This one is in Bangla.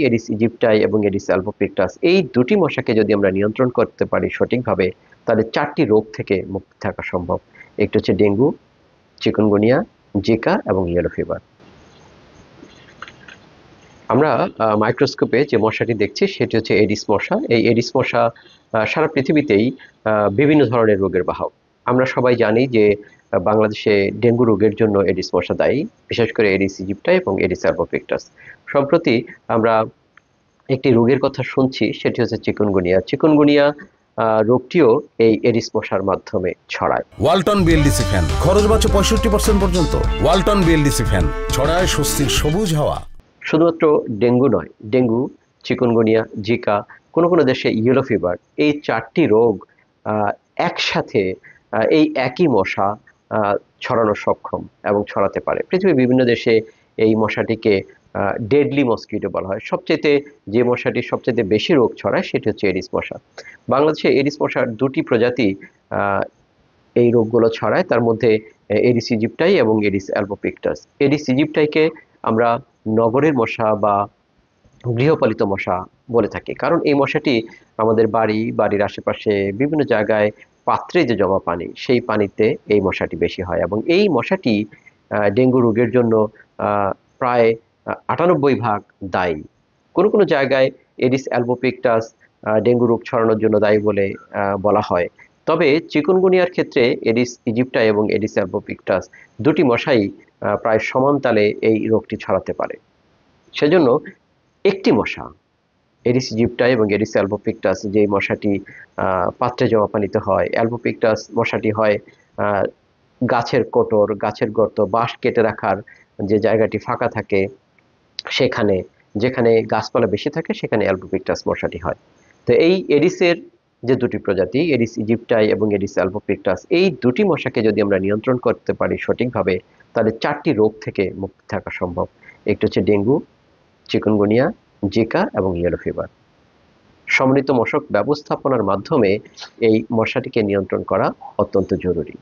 এডিস ইজিপ্টাই এবং এডিস অ্যালবোপিক্টাস এই দুটি মশাকে যদি আমরা নিয়ন্ত্রণ করতে পারি সঠিকভাবে, তাহলে 4টি রোগ থেকে মুক্তি থাকা সম্ভব। একটি হচ্ছে ডেঙ্গু, চিকুনগুনিয়া, জিকা এবং ইয়েলো ফিভার। আমরা মাইক্রোস্কোপে যে মশাটি দেখছি সেটি হচ্ছে এডিস মশা। এই এডিস মশা সারা পৃথিবীতেই বিভিন্ন ধরনের রোগের বাহক। আমরা সবাই জানি যে বাংলাদেশে ডেঙ্গু রোগের জন্য এডিস মশা দায়ী, বিশেষ করে এডিস ইজিপ্টাই এবং এডিস অ্যালবোপিক্টাস। সম্প্রতি আমরা একটি রোগের কথা শুনছি, সেটি হচ্ছে চিকুনগুনিয়া। চিকুনগুনিয়া রোগটিও এই এডিস মশার মাধ্যমে ছড়ায়। ওয়ালটন বিএলডিসি ফ্যান খরচ বাঁচে 65% পর্যন্ত। ওয়ালটন বিএলডিসি ফ্যান ছড়ায় স্বস্তির সবুজ হাওয়া। শুধুমাত্র ডেঙ্গু নয়, ডেঙ্গু, চিকুনগুনিয়া, জিকা, কোনো কোনো দেশে ইয়েলো ফিভার, এই 4টি রোগ একসাথে এই একই মশা ছড়ানো সক্ষম এবং ছড়াতে পারে। পৃথিবীর বিভিন্ন দেশে এই মশাটিকে ডেডলি মসকিটো বলা হয়। যে মশাটি সবচেয়ে বেশি রোগ ছড়ায় সেটি হচ্ছে এডিস মশা। বাংলাদেশে এডিস মশার 2টি প্রজাতি এই রোগগুলো ছড়ায়, তার মধ্যে এডিস ইজিপ্টাই এবং এডিস অ্যালবোপিক্টাস। এডিস ইজিপ্টাইকে আমরা নগরের মশা বা গৃহপালিত মশা বলে থাকি, কারণ এই মশাটি আমাদের বাড়ির আশেপাশে বিভিন্ন জায়গায় পাত্রে যে জমা পানি, সেই পানিতে এই মশাটি বেশি হয় এবং এই মশাটি ডেঙ্গু রোগের জন্য প্রায় 98% দায়ী। কোনো কোনো জায়গায় এডিস অ্যালবোপিক্টাস ডেঙ্গু রোগ ছড়ানোর জন্য দায়ী বলে বলা হয়। তবে চিকুনগুনিয়ার ক্ষেত্রে এডিস ইজিপ্টাই এবং এডিস অ্যালবোপিক্টাস দুটি মশাই প্রায় সমান তালে এই রোগটি ছড়াতে পারে। সেজন্য একটি মশা, এডিস ইজিপ্টাই এবং এডিস অ্যালবোপিক্টাস, যে মশাটি পাত্রে জমা পানিতে হয়, অ্যালবোপিক্টাস মশাটি হয় গাছের কোটর, গাছের গর্ত, বাঁশ কেটে রাখার যে জায়গাটি ফাঁকা থাকে সেখানে, যেখানে গাছপালা বেশি থাকে সেখানে অ্যালবোপিক্টাস মশাটি হয়। তো এই এডিসের যে 2টি প্রজাতি, এডিস ইজিপ্টাই এবং এডিস অ্যালবোপিক্টাস, এই দুটি মশাকে যদি আমরা নিয়ন্ত্রণ করতে পারি সঠিকভাবে, তাহলে 4টি রোগ থেকে মুক্তি থাকা সম্ভব। একটি হচ্ছে ডেঙ্গু, চিকুনগুনিয়া, জিকা এবং ইয়েলো ফিভার। সমন্বিত মশক ব্যবস্থাপনার মাধ্যমে এই মশাটিকে নিয়ন্ত্রণ করা অত্যন্ত জরুরি।